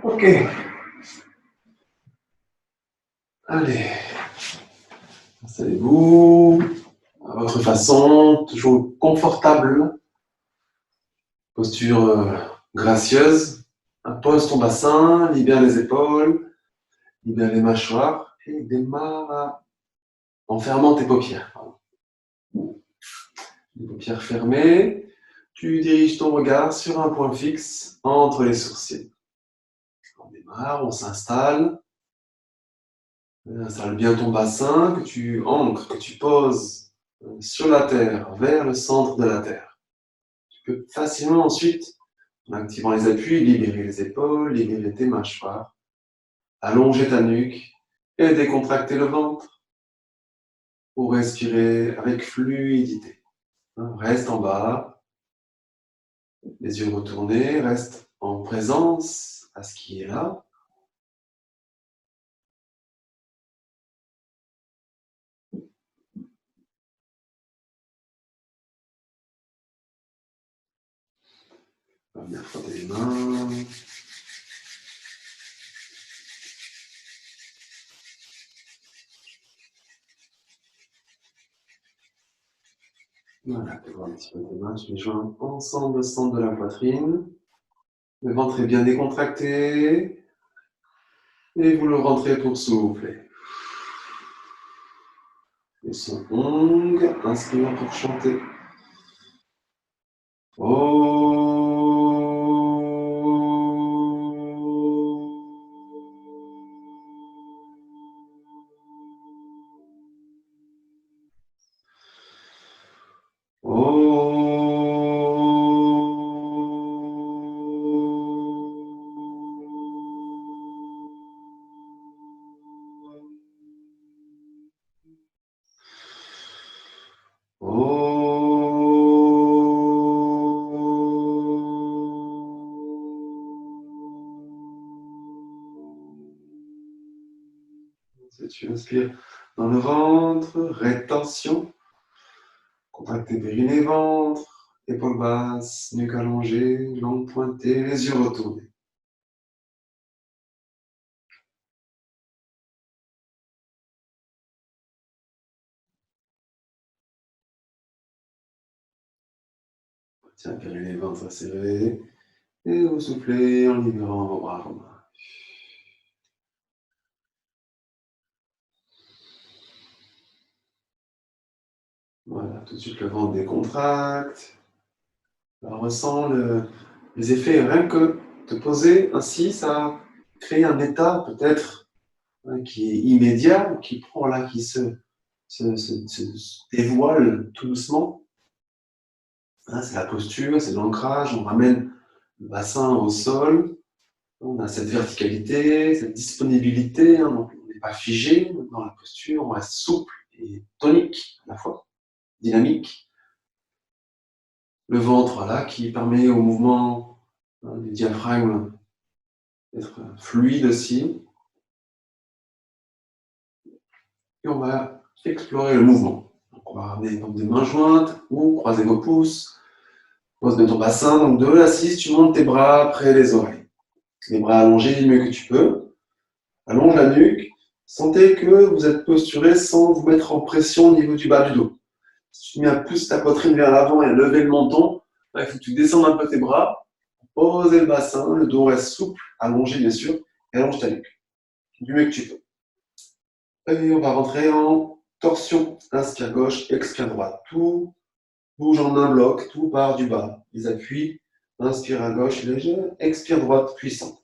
Ok. Allez. Installez-vous à votre façon, toujours confortable. Posture gracieuse. Pose ton bassin, libère les épaules, libère les mâchoires et démarre en fermant tes paupières. Les paupières fermées. Tu diriges ton regard sur un point fixe entre les sourcils. On démarre, on s'installe. Installe bien ton bassin, que tu ancres, que tu poses sur la terre, vers le centre de la terre. Tu peux facilement ensuite, en activant les appuis, libérer les épaules, libérer tes mâchoires, allonger ta nuque et décontracter le ventre pour respirer avec fluidité. Reste en bas, les yeux retournés, reste en présence à ce qui est là. On va bien frotter les mains. Voilà, tu vois un petit peu tes mains, tu les joins ensemble au centre de la poitrine. Le ventre est bien décontracté. Et vous le rentrez pour souffler. Le son Ong, inspire pour chanter. Tu inspires dans le ventre, rétention. Contractez périnée, ventre, épaules basses, nuque allongée, langue pointée, les yeux retournés. Tiens, périnée, ventre serré. Et vous soufflez en libérant vos bras. Voilà, tout de suite le ventre décontracte. Alors, ressens les effets, rien que te poser ainsi, ça crée un état peut-être qui est immédiat, qui prend là, qui se dévoile tout doucement. Hein, c'est la posture, c'est l'ancrage, on ramène le bassin au sol, on a cette verticalité, cette disponibilité, hein, donc on n'est pas figé dans la posture, on reste souple et tonique à la fois, dynamique. Le ventre là qui permet au mouvement du diaphragme d'être fluide aussi. Et on va explorer le mouvement. Donc on va ramener des mains jointes ou croiser vos pouces. Pose de ton bassin, donc de l'assise, tu montes tes bras près des oreilles. Les bras allongés du mieux que tu peux. Allonge la nuque. Sentez que vous êtes posturé sans vous mettre en pression au niveau du bas du dos. Si tu mets un plus ta poitrine vers l'avant et lever le menton, il faut que tu descendes un peu tes bras. Posez le bassin, le dos reste souple, allongé bien sûr, et allonge ta nuque. Du mieux que tu peux. Et on va rentrer en torsion. Inspire gauche, expire droite. Tout bouge en un bloc, tout part du bas. Les appuis. Inspire à gauche, léger. Expire droite, puissant.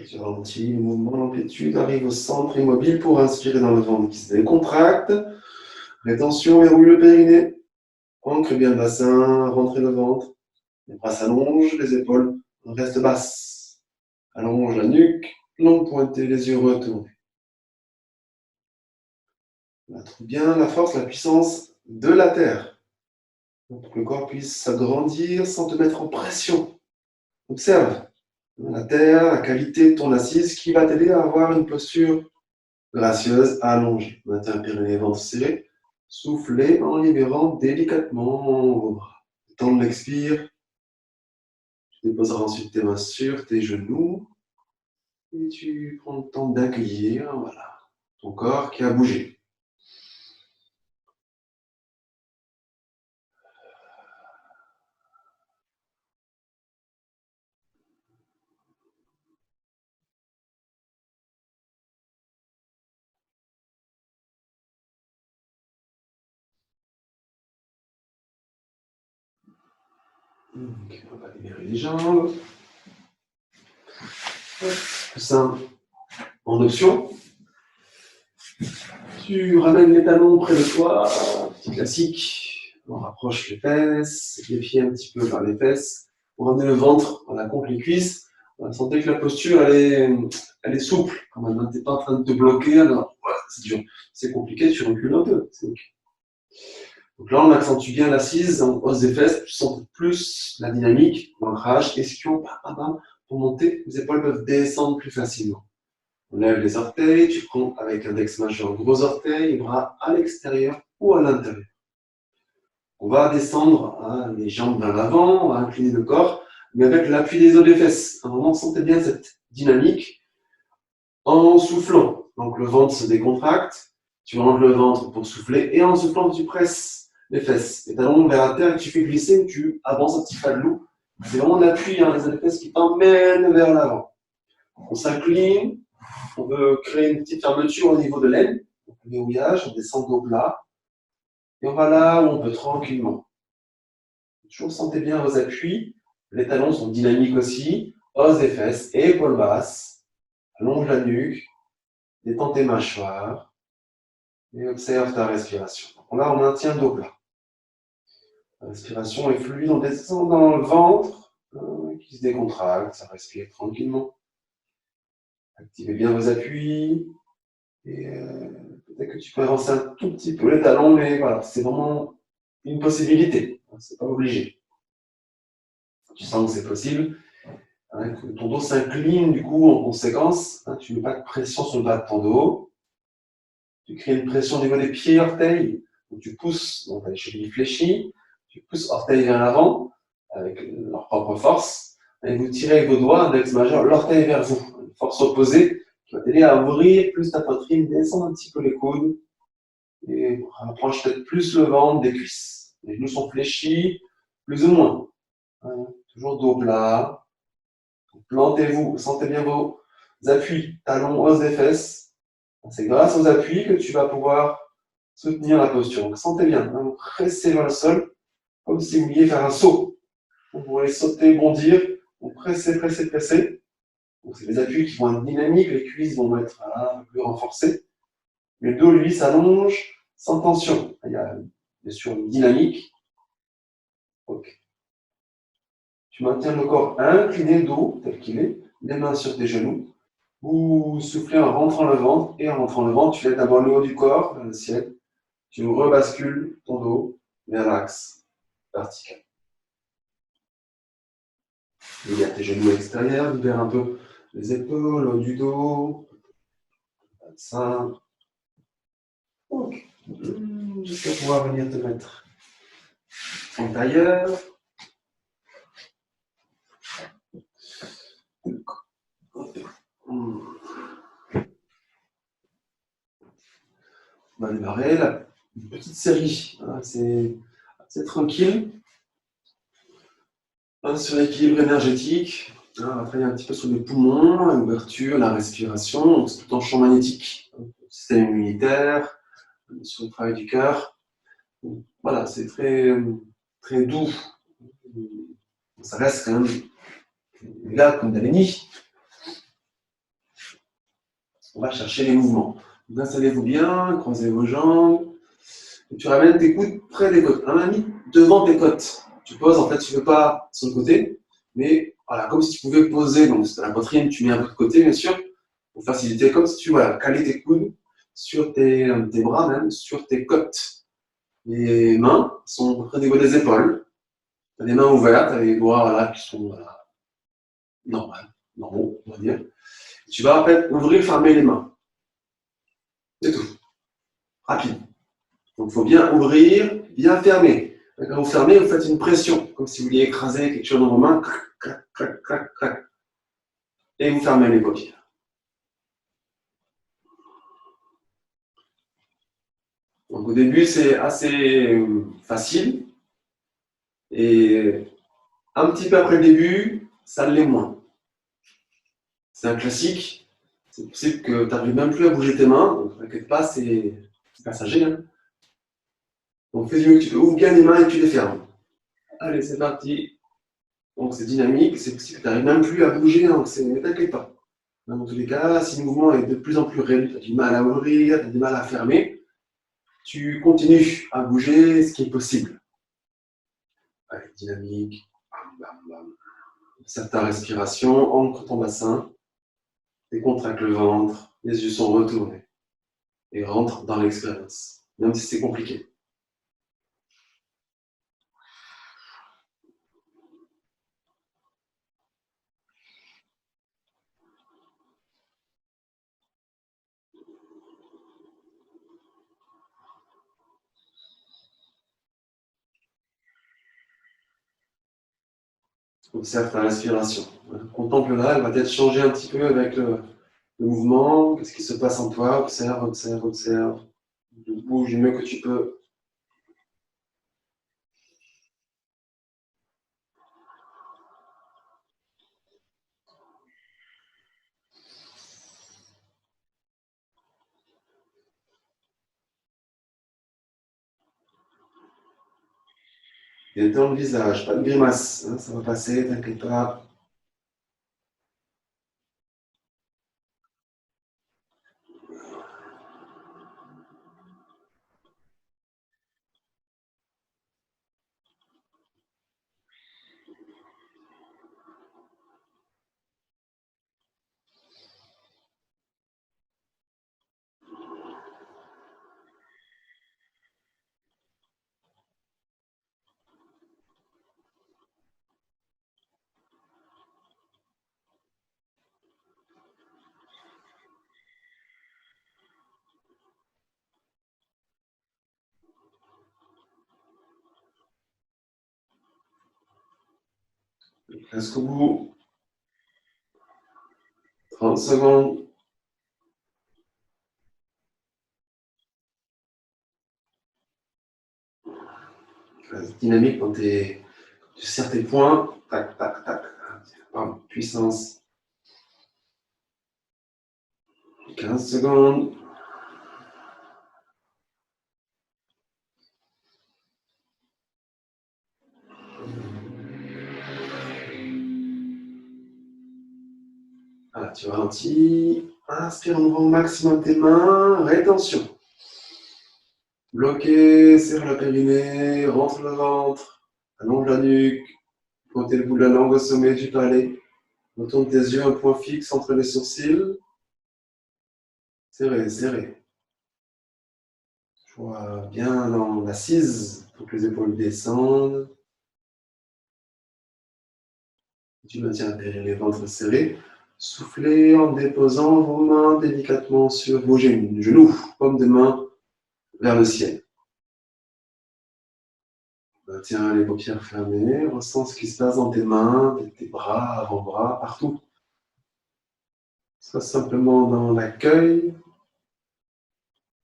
Tu ralentis le mouvement, l'amplitude, arrive au centre immobile pour inspirer dans le ventre qui se décontracte. Rétention, verrouille le périnée. Ancre bien le bassin, rentrez le ventre. Les bras s'allongent, les épaules restent basses. Allonge la nuque, langue pointée, les yeux retournés. On trouve bien la force, la puissance de la terre. Pour que le corps puisse s'agrandir sans te mettre en pression. Observe la terre, la qualité de ton assise qui va t'aider à avoir une posture gracieuse, allongée. Maintiens le périnée, ventre serré. Soufflez en libérant délicatement vos bras. Tends l'expire. Tu déposeras ensuite tes mains sur tes genoux. Et tu prends le temps d'accueillir, voilà, ton corps qui a bougé. Donc, on va libérer les jambes. Coussin en option. Tu ramènes les talons près de toi, petit classique. On rapproche les fesses, les pieds un petit peu vers les fesses. On ramène le ventre, on compte les cuisses. On va sentir que la posture, elle est souple. Quand même, tu n'es pas en train de te bloquer. Alors, voilà, c'est dur. C'est compliqué, tu recules un peu. C'est OK. Donc là, on accentue bien l'assise, on hausse des fesses, tu sens plus la dynamique, l'ancrage, ischion, pour monter, les épaules peuvent descendre plus facilement. On lève les orteils, tu prends avec index majeur gros orteil, les bras à l'extérieur ou à l'intérieur. On va descendre les jambes vers l'avant, on va incliner le corps, mais avec l'appui des os des fesses. À un moment, sentez bien cette dynamique en soufflant. Donc le ventre se décontracte, tu rentres le ventre pour souffler, et en soufflant, tu presses les fesses. Les talons vers la terre et tu fais glisser ou tu avances un petit pas de loup. C'est vraiment l'appui, les os des fesses qui t'emmènent vers l'avant. On s'incline, on veut créer une petite fermeture au niveau de l'aine, donc le verrouillage, on descend au plat, et on va là où on peut tranquillement. Toujours sentez bien vos appuis, les talons sont dynamiques aussi, os des fesses, épaules basses, allonge la nuque, détends tes mâchoires, et observe ta respiration. Donc là, on maintient le dos plat. La respiration est fluide, on descend dans le ventre, qui se décontracte, ça respire tranquillement. Activez bien vos appuis, et peut-être que tu peux avancer un tout petit peu les talons, mais voilà, c'est vraiment une possibilité, c'est pas obligé. Tu sens que c'est possible, que ton dos s'incline du coup en conséquence, tu ne mets pas de pression sur le bas de ton dos, tu crées une pression au niveau des pieds et orteils, donc tu pousses, donc les chevilles fléchies, tu pousses orteils vers l'avant avec leur propre force, et vous tirez avec vos doigts, index majeur, l'orteil vers vous, une force opposée qui va t'aider à ouvrir plus ta poitrine, descendre un petit peu les coudes, et rapproche peut-être plus le ventre des cuisses. Les genoux sont fléchis, plus ou moins. Toujours dos plat. Plantez-vous, sentez bien vos appuis, talons, os des fesses. C'est grâce aux appuis que tu vas pouvoir soutenir la posture. Donc sentez bien, vous pressez vers le sol, comme si vous vouliez faire un saut. Vous pourrez sauter, bondir, vous pressez, pressez, pressez. Donc c'est les appuis qui vont être dynamiques, les cuisses vont être un peu plus renforcées. Le dos, lui, s'allonge sans tension. Il y a bien sûr une dynamique. Ok. Tu maintiens le corps incliné, dos tel qu'il est, les mains sur tes genoux. Vous soufflez en rentrant le ventre, et en rentrant le ventre, tu lèves d'abord le haut du corps vers le ciel. Tu rebascules ton dos vers l'axe vertical. Libère tes genoux extérieurs, libère un peu les épaules, le haut du dos, le bassin. Ok. Jusqu'à pouvoir venir te mettre en tailleur. On va démarrer une petite série. C'est assez tranquille. Sur l'équilibre énergétique. On va travailler un petit peu sur les poumons, l'ouverture, la respiration, c'est tout en champ magnétique. Le système immunitaire, sur le travail du cœur. Voilà, c'est très, très doux. Ça reste quand même là comme Daveni. On va chercher les mouvements. Installez-vous bien, croisez vos jambes. Et tu ramènes tes coudes près des côtes. Un ami devant tes côtes. Tu poses, en fait, tu ne fais pas sur le côté, mais voilà, comme si tu pouvais poser. Donc, c'est la poitrine, tu mets un peu de côté, bien sûr, pour faciliter. Comme si tu voilà, calais tes coudes sur tes bras, même sur tes côtes. Les mains sont près des épaules. Tu as les mains ouvertes, tu as les doigts voilà, qui sont voilà, normaux, on va dire. Tu vas en fait ouvrir, fermer les mains. C'est tout. Rapide. Donc, il faut bien ouvrir, bien fermer. Quand vous fermez, vous faites une pression, comme si vous vouliez écraser quelque chose dans vos mains. Clac, clac, clac, clac. Et vous fermez les paupières. Donc, au début, c'est assez facile. Et un petit peu après le début, ça l'est moins. C'est un classique. C'est possible que tu n'arrives même plus à bouger tes mains. Donc, ne t'inquiète pas, c'est passager. Hein. Donc, fais du mieux que tu peux. Ouvre bien les mains et tu les fermes. Allez, c'est parti. Donc, c'est dynamique. C'est possible que tu n'arrives même plus à bouger. Hein. Ne t'inquiète pas. Dans tous les cas, si le mouvement est de plus en plus réduit, tu as du mal à ouvrir, tu as du mal à fermer, tu continues à bouger ce qui est possible. Allez, dynamique. Bam, bam, bam. Observe ta respiration, ancre ton bassin, décontracte le ventre, les yeux sont retournés et rentre dans l'expérience, même si c'est compliqué. Observe ta respiration. Contemple-la, elle va peut-être changer un petit peu avec le mouvement. Qu'est-ce qui se passe en toi? Observe, observe, observe. Bouge du mieux que tu peux. Détends le visage, pas de grimace, hein, ça va passer, t'inquiète pas. Jusqu'au bout, 30 secondes. Reste dynamique quand tu serres tes poings. Tac, tac, tac. Pardon, puissance. 15 secondes. Voilà, tu ralentis. Inspire en ouvrant au maximum tes mains. Rétention. Bloqué, serre le périnée, rentre le ventre, allonge la nuque, pointez le bout de la langue au sommet du palais. Retourne tes yeux, un point fixe entre les sourcils. Serré, serré. Je vois bien dans l'assise pour que les épaules descendent. Tu maintiens le périnée, ventre serré. Soufflez en déposant vos mains délicatement sur vos genoux, paume de main vers le ciel. Tiens les paupières fermées, ressens ce qui se passe dans tes mains, tes bras, avant-bras, partout. Sois simplement dans l'accueil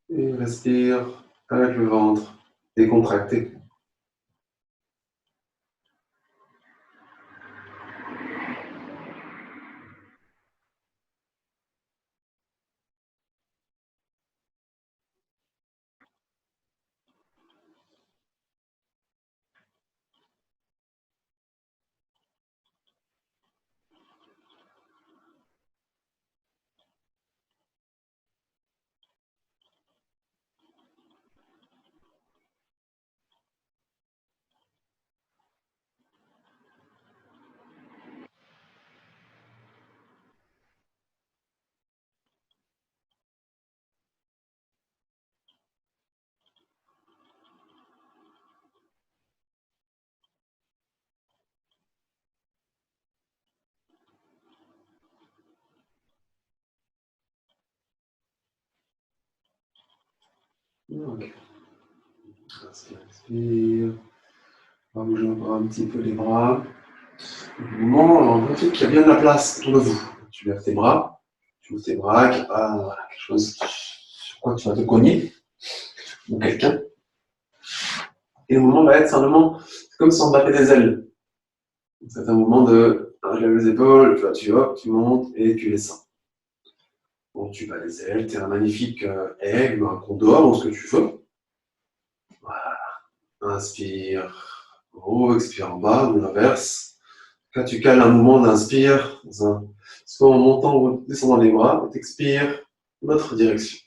et respire avec le ventre décontracté. Ok. Inspire, expire. On va bouger encore un petit peu les bras. Au moment, on profite qu'il y a bien de la place autour de vous. Tu lèves tes bras, tu ouvres tes bras, qu'il n'y a pas voilà, quelque chose sur quoi tu vas te cogner, ou quelqu'un. Et le moment va être simplement comme si on battait des ailes. C'est un moment de, je lève les épaules, tu vois, tu montes et tu descends. Bon, tu bats les ailes, tu es un magnifique aigle, un condor, ou ce que tu veux. Voilà. Inspire, haut, expire en bas, ou l'inverse. Là, tu cales un mouvement d'inspire, soit en montant ou en descendant les bras, et t'expires, l'autre direction.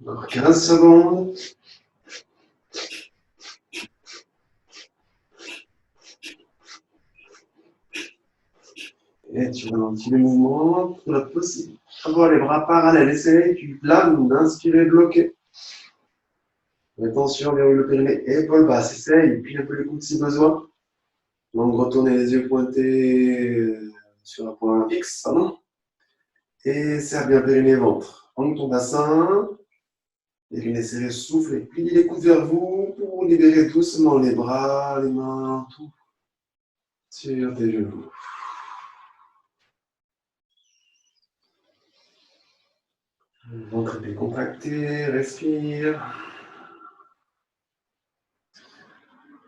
Encore 15 secondes. Et tu ralentis les mouvements pour la possible. Avoir les bras parallèles, essaye, tu planes d'inspirer, bloquer. Attention, verrouille le périnée, épaules basses, essaye, plie un peu les coudes si besoin. Donc retournez les yeux pointés sur un point fixe, pardon. Et serre bien périnée, ventre. Angle ton bassin. Périnée serré, souffle et plie les coudes vers vous pour libérer doucement les bras, les mains, tout sur tes genoux. Le ventre est décontracté, respire.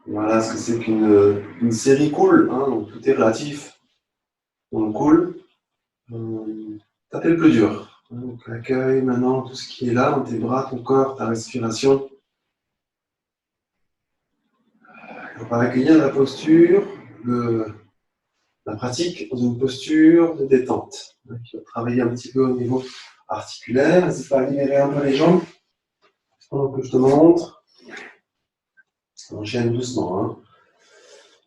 Voilà ce que c'est qu'une série cool, hein, donc tout est relatif. Donc cool, ça fait le plus dur. Donc accueille maintenant tout ce qui est là, dans tes bras, ton corps, ta respiration. On va accueillir la posture, la pratique dans une posture de détente. Qui va travailler un petit peu au niveau articulaire. N'hésite pas à libérer un peu les jambes. Pendant que je te montre. On enchaîne doucement. Hein.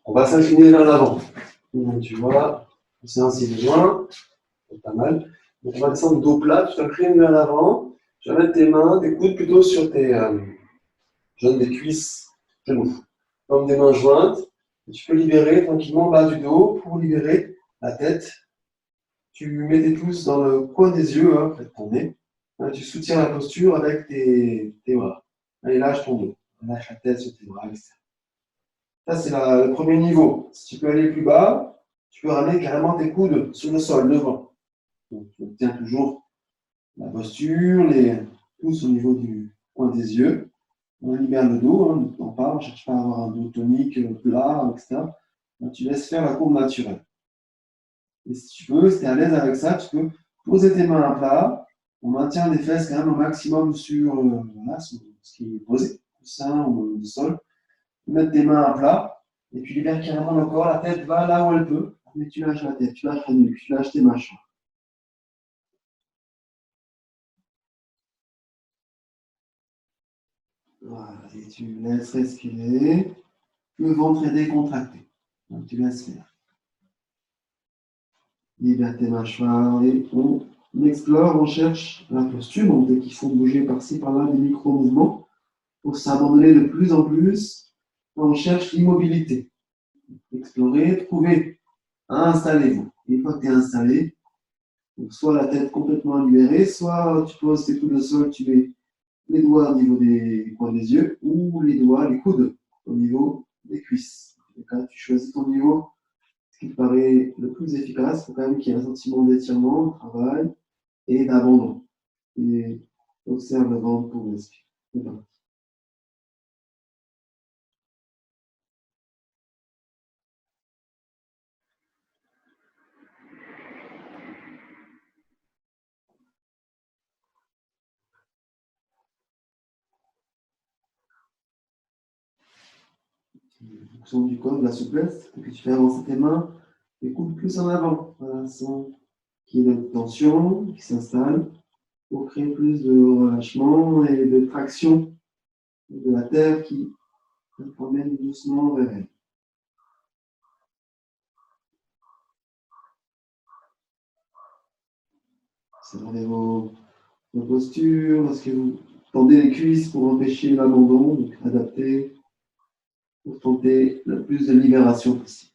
On va s'incliner vers l'avant. Donc, tu vois, c'est ainsi besoin. C'est pas mal. Donc, on va descendre dos plat, tu t'inclines vers l'avant. Tu vas mettre tes mains, tes coudes plutôt sur tes jeunes des cuisses, genoux. Comme des mains jointes. Et tu peux libérer tranquillement le bas du dos pour libérer la tête. Tu mets tes pouces dans le coin des yeux, hein, près de ton nez. Hein, tu soutiens la posture avec tes bras. Allez, lâche ton dos. Lâche la tête sur tes bras, etc. Ça, c'est le premier niveau. Si tu peux aller plus bas, tu peux ramener carrément tes coudes sur le sol, devant. Donc, tu tiens toujours la posture, les pouces au niveau du coin des yeux. On libère le dos, hein, ne t'en pas, on ne cherche pas à avoir un dos tonique, plat, etc. Donc, tu laisses faire la courbe naturelle. Et si tu peux, si tu es à l'aise avec ça, tu peux poser tes mains à plat. On maintient les fesses quand même au maximum sur, voilà, sur ce qui est posé, au sein ou au sol. Mettre tes mains à plat et tu libères carrément le corps. La tête va là où elle peut, mais tu lâches la tête, tu lâches la nuque, tu lâches tes mâchoires. Voilà, et tu laisses respirer. Le ventre est décontracté. Donc tu laisses faire. Libère tes mâchoires et on explore, on cherche la posture. Donc dès qu'il faut bouger par-ci, par-là, des micro-mouvements pour s'abandonner de plus en plus. On cherche l'immobilité. Explorer, trouver, installez-vous. Une fois que tu es installé, donc soit la tête complètement libérée, soit tu poses tes coudes au sol, tu mets les doigts au niveau des coins des yeux ou les doigts, les coudes au niveau des cuisses. Donc là, tu choisis ton niveau, ce qui te paraît le plus efficace. Il faut quand même qu'il y ait un sentiment d'étirement, de travail et d'abandon. Et observe le ventre pour respirer. C'est parti. En fonction du corps, de la souplesse, et que tu fais avancer tes mains, les coudes plus en avant, voilà, sans qu'il y ait de tension qui s'installe, pour créer plus de relâchement et de traction de la terre qui promène doucement vers elle. Observez vos postures, est-ce que vous tendez les cuisses pour empêcher l'abandon, donc adapter pour tenter le plus de libération possible.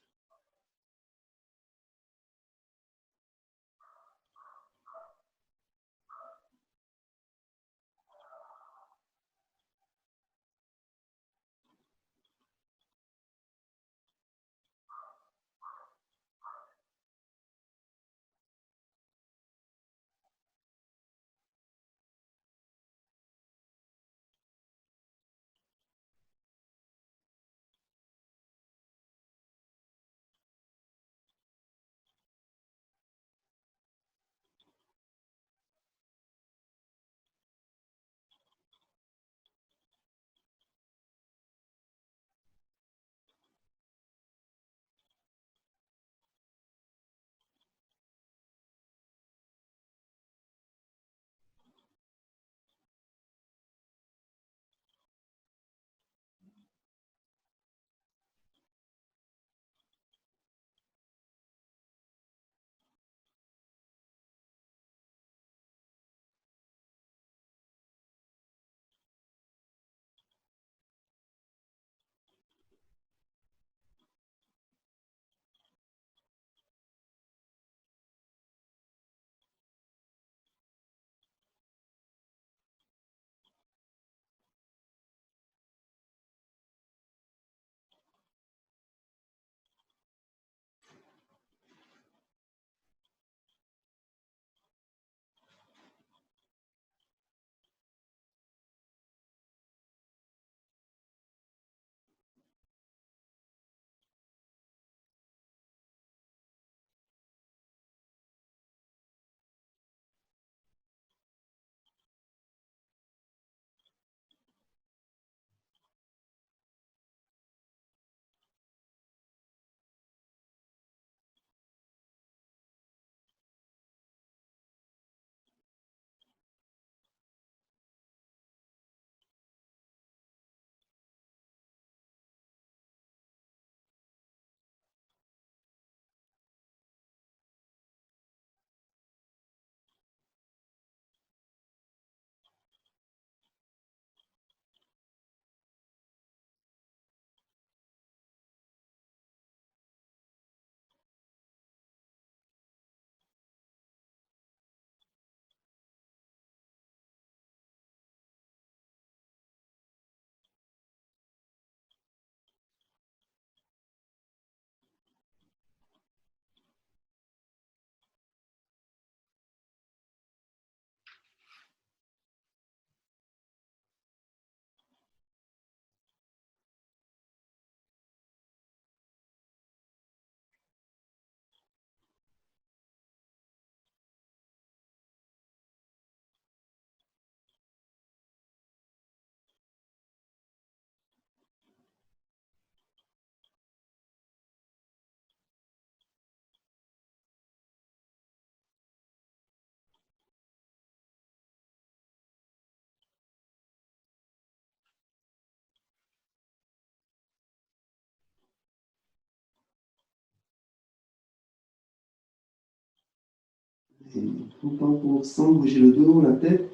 Tout le temps pour sans bouger le dos, la tête.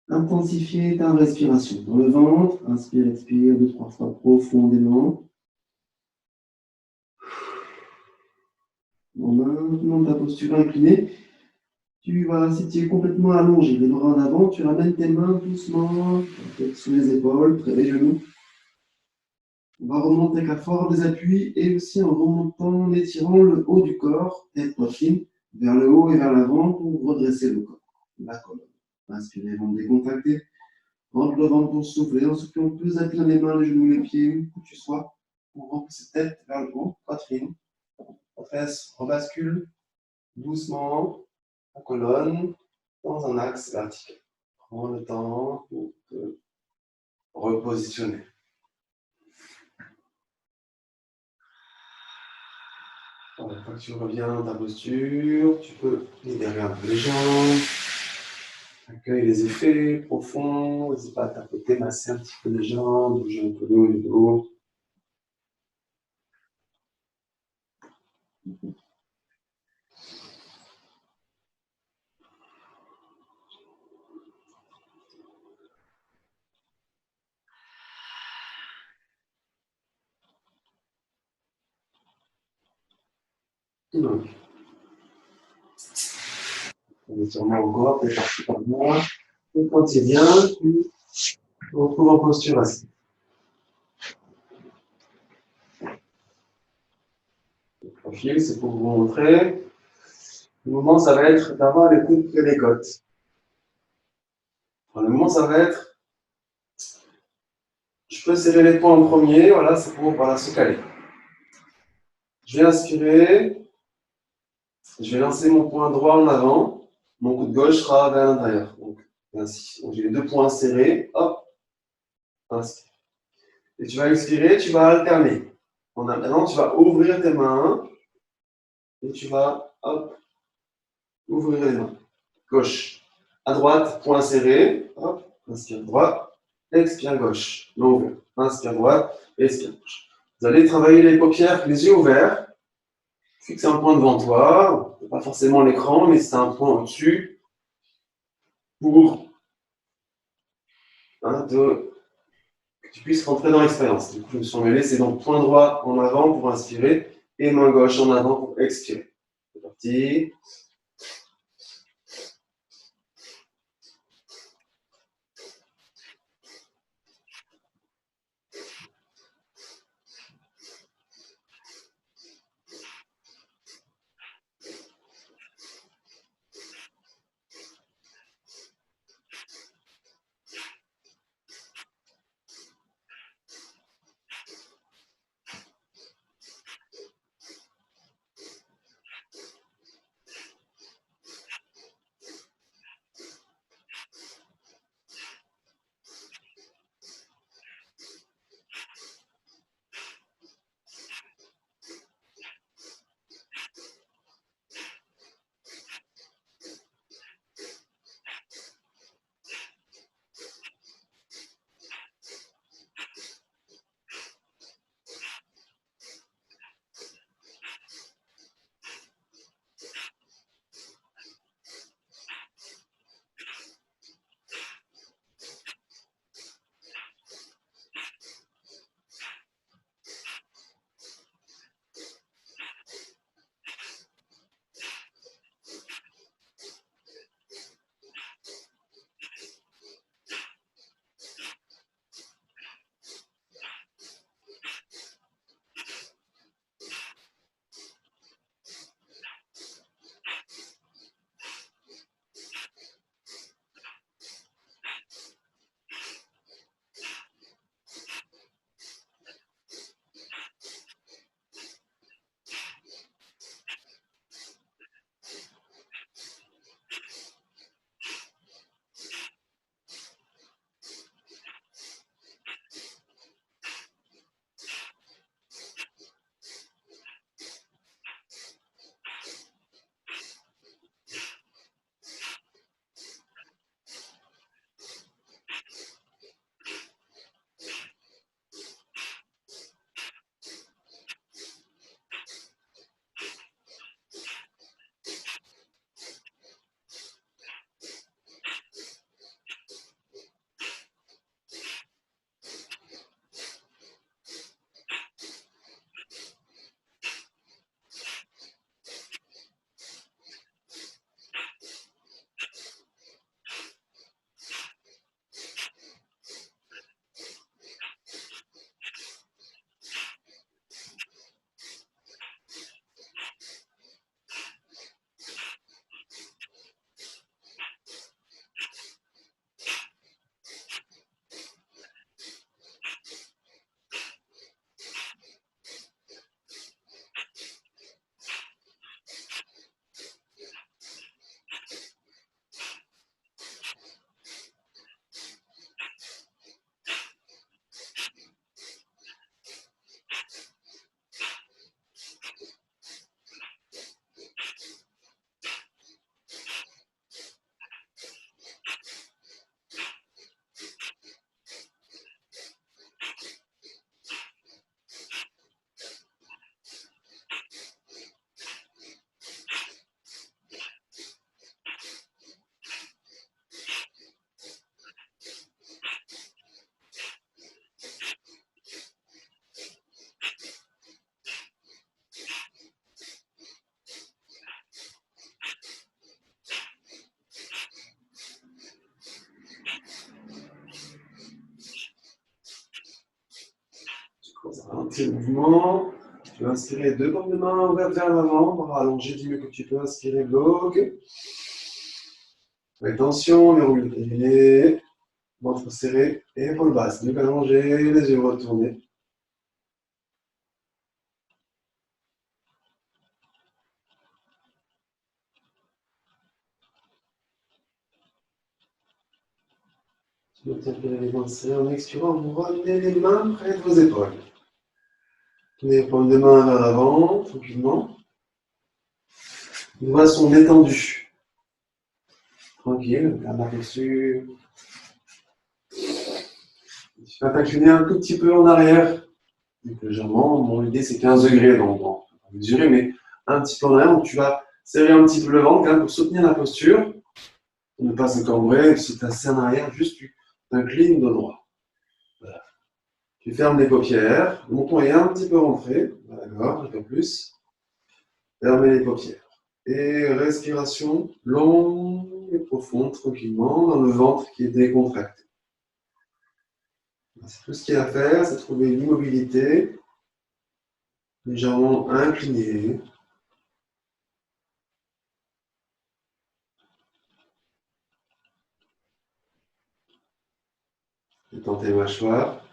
Intensifier ta respiration. Dans le ventre, inspire, expire 2-3 fois profondément. Bon, maintenant, ta posture inclinée. Si tu es complètement allongé, les bras en avant, tu ramènes tes mains doucement, peut-être sous les épaules, près des genoux. On va remonter avec la force des appuis et aussi en remontant, en étirant le haut du corps, tête, poitrine, vers le haut et vers l'avant pour redresser le corps. La colonne. Inspirez, ventre décontracté. Rentre le ventre pour souffler. En soufflant, plus incline les mains, les genoux, les pieds, où tu sois, pour repousser tête vers le haut, poitrine. Fesse, rebascule doucement la colonne dans un axe vertical. Prends le temps pour te repositionner. Une fois que tu reviens dans ta posture, tu peux libérer un peu les jambes. Accueille les effets profonds. N'hésite pas à tapoter, masser un petit peu les jambes, bouger un peu le haut et le dos. Donc, on est sûrement encore, t'es parti par moi. Et quand c'est bien, tu te retrouves en posture assise. Le profil, c'est pour vous montrer. Le moment, ça va être d'avoir les coudes près des côtes. Le moment, ça va être, je peux serrer les poings en premier, voilà, c'est pour se caler. Je vais inspirer, je vais lancer mon poing droit en avant, mon coude gauche sera vers l'intérieur. Donc, ainsi. Donc, j'ai les deux poings serrés, hop, inspire. Et tu vas expirer, tu vas alterner. Maintenant, tu vas ouvrir tes mains et tu vas, hop, ouvrir les mains. Gauche. À droite, poing serré, hop, inspire droite, expire gauche. Longue. Inspire droite, expire gauche. Vous allez travailler les paupières, les yeux ouverts. Fixe un point devant toi, pas forcément l'écran, mais c'est un point au-dessus pour que tu puisses rentrer dans l'expérience. Du coup, je me suis emmêlé, c'est donc point droit en avant pour inspirer et main gauche en avant pour expirer. C'est parti. ralentis le mouvement. Tu vas inspirer les deux paumes de main ouvertes vers l'avant, bras allongés du mieux que tu peux. Inspirer, bloc. Attention, verrouille terminé. Ventre serré, épaules basses, nuque allongée, les yeux retournés. Tu maintiens les mains serrées en expirant. Vous ramenez les mains près de vos épaules. Les paumes de main vers l'avant, tranquillement. Les doigts sont détendus. Tranquille, garde la posture. Tu vas t'incliner un tout petit peu en arrière. Donc, légèrement, mon idée c'est 15 degrés, donc bon, on va mesurer, mais un petit peu en arrière. Donc tu vas serrer un petit peu le ventre pour soutenir la posture. Ne pas s'encombrer. Si tu es assez en arrière, juste tu t'inclines de droit. Voilà. Tu fermes les paupières. Le menton est un petit peu rentré. D'accord, un peu plus. Fermez les paupières. Et respiration longue et profonde, tranquillement, dans le ventre qui est décontracté. C'est tout ce qu'il y a à faire, c'est trouver l'immobilité, légèrement incliné. Détendez les mâchoires.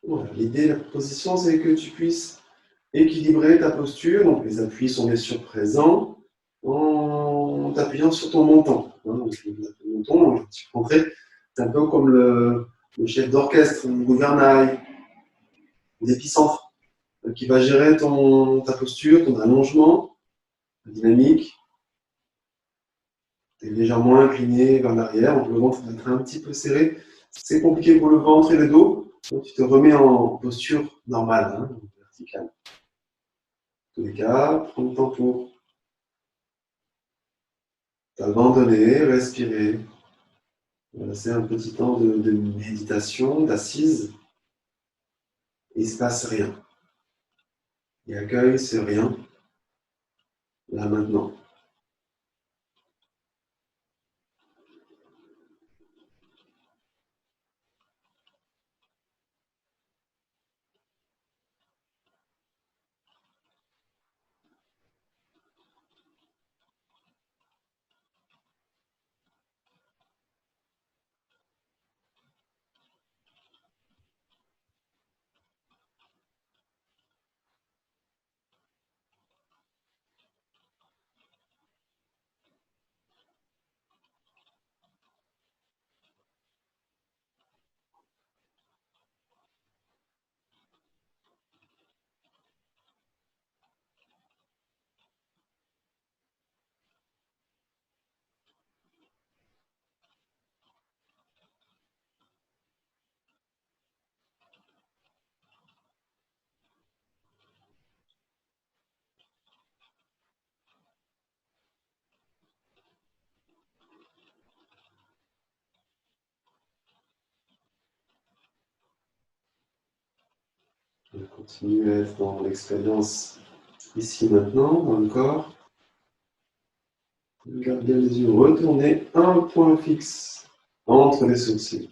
Voilà. L'idée, la proposition, c'est que tu puisses équilibrer ta posture. Donc les appuis sont bien sûr présents en t'appuyant sur ton menton. Donc, le menton, tu peux rentrer, c'est un peu comme le chef d'orchestre, le gouvernail, l'épicentre, qui va gérer ta posture, ton allongement, la dynamique. Tu es légèrement incliné vers l'arrière, donc le ventre va être un petit peu serré. C'est compliqué pour le ventre et le dos, donc tu te remets en posture normale, verticale. En tous les cas, prends le temps pour t'abandonner, respirer. Voilà, c'est un petit temps de méditation, d'assise. Il ne se passe rien. Et accueille ce rien, là maintenant. On continue à être dans l'expérience ici maintenant, dans le corps. Garde bien les yeux retournés, un point fixe entre les sourcils.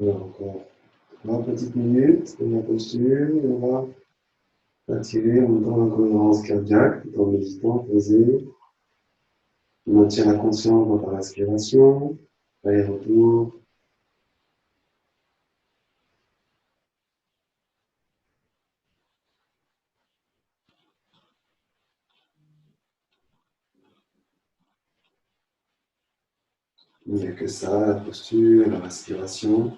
Alors, encore 3 petites minutes dans la posture. Et on va attirer en même temps la cohérence cardiaque tout en méditant, posé. Tu maintiens la conscience dans ta respiration. Aller-retour. Il n'y a que ça, la posture, la respiration.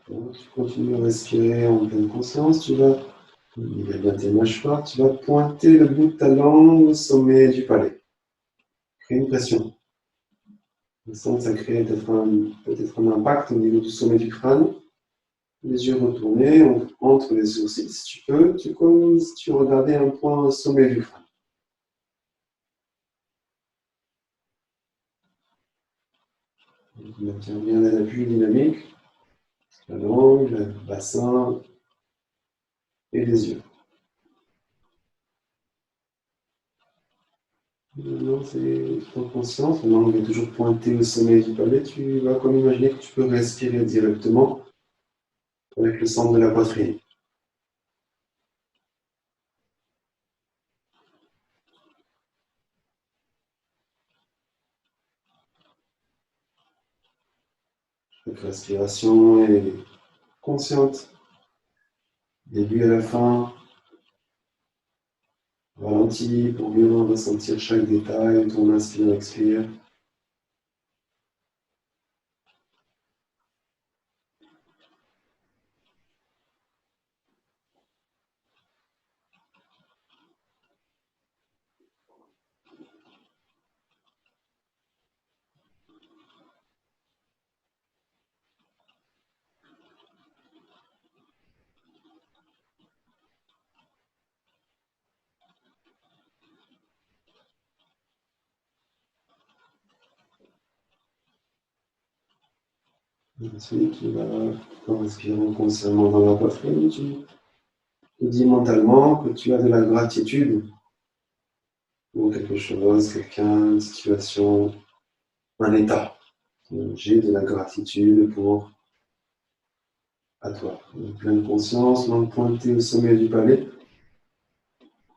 Donc, tu continues à respirer en pleine conscience. Tu vas, il y a bien tes mâchoires, tu vas pointer le bout de ta langue au sommet du palais. Crée une pression. On sent que ça crée peut-être un impact au niveau du sommet du crâne. Les yeux retournés entre les sourcils, si tu peux, comme si tu regardais un point au sommet du crâne. Tu maintiens bien l'appui dynamique, la langue, le bassin et les yeux. Maintenant, c'est en conscience, la langue est toujours pointée au sommet du palais. Tu vas comme imaginer que tu peux respirer directement avec le centre de la poitrine. Chaque respiration est consciente, début à la fin, ralenti pour bien ressentir chaque détail de ton inspire-expire. Ensuite, tu vas, en respirant consciemment dans la poitrine, tu te dis mentalement que tu as de la gratitude pour quelque chose, quelqu'un, une situation, un état. J'ai de la gratitude pour à toi. En pleine conscience, langue pointée au sommet du palais.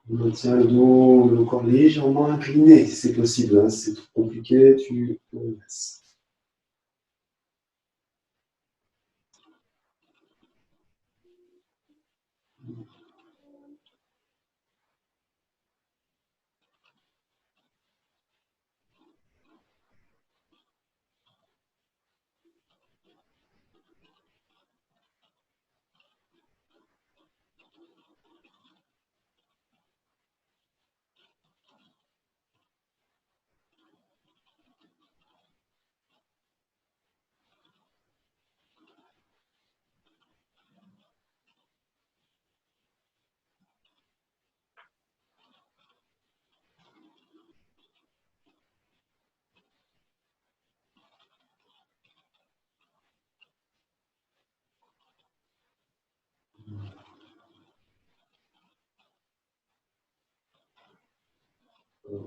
Maintiens le dos, le corps légèrement incliné, si c'est possible. Hein. Si c'est trop compliqué, tu le laisses.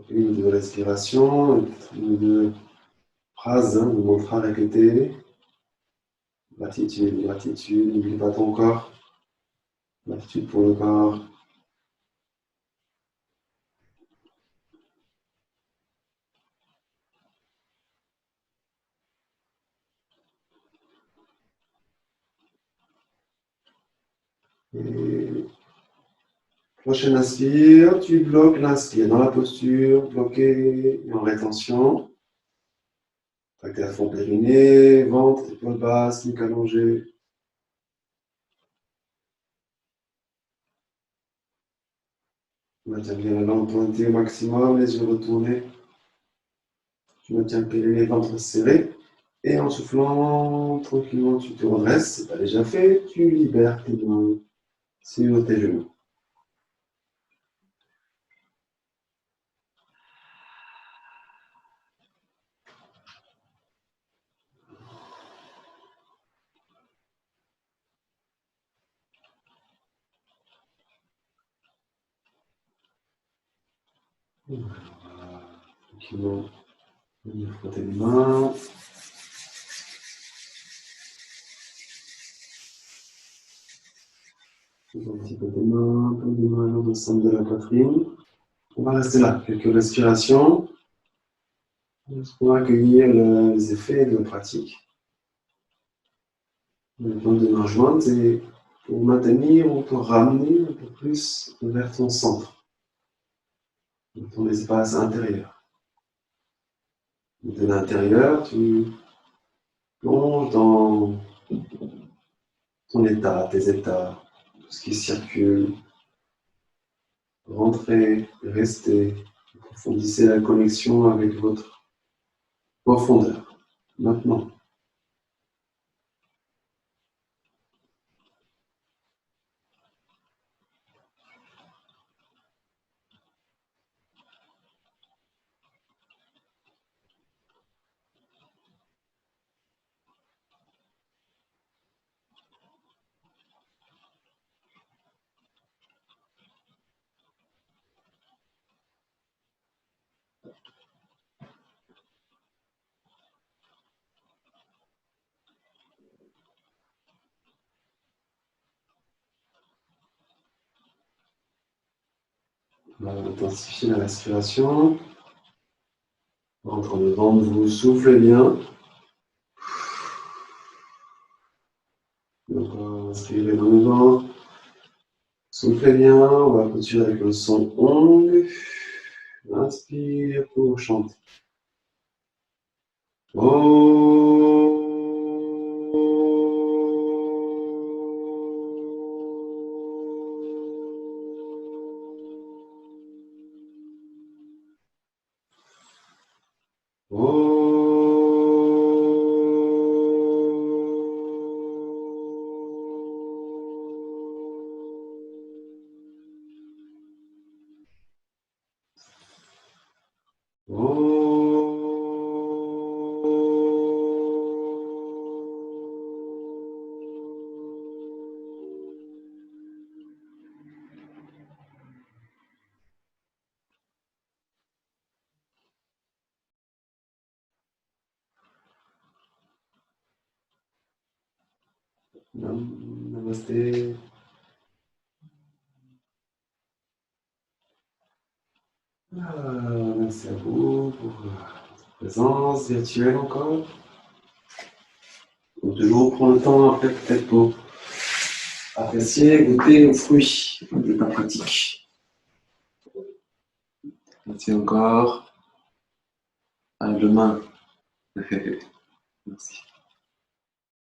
Une ou deux respirations, une ou deux phrases, de mantra répétées. Gratitude, gratitude, n'oublie pas ton corps. Gratitude pour le corps. Et prochaine inspire, tu bloques l'inspire dans la posture, bloqué et en rétention. Tracté à fond périnée, ventre, épaules basses, nuque allongée. Maintiens bien la langue pointée au maximum, les yeux retournés. Tu maintiens le périnée, ventre serré. Et en soufflant tranquillement, tu te redresses. C'est pas déjà fait. Tu libères tes mains sur tes genoux. Voilà. Tranquillement, venir frotter les mains. Un petit peu des mains dans le centre de la poitrine. On va rester là, quelques respirations. Juste pour accueillir les effets de la pratique. Maintenant, des mains jointes et pour maintenir ou pour ramener un peu plus vers ton centre, dans ton espace intérieur. De l'intérieur, tu plonges dans ton état, tes états, tout ce qui circule. Rentrez, restez, approfondissez la connexion avec votre profondeur. Maintenant. On va intensifier la respiration. En train de vendre, vous soufflez bien. Donc, on va inspirer dans le ventre. Soufflez bien. On va continuer avec le son ong. Inspire pour chanter. Oh. Namasté. Merci à vous pour votre présence virtuelle encore. Donc, toujours prendre le temps après peut-être pour apprécier, goûter aux fruits de ta pratique. Merci encore. Humblement. Merci.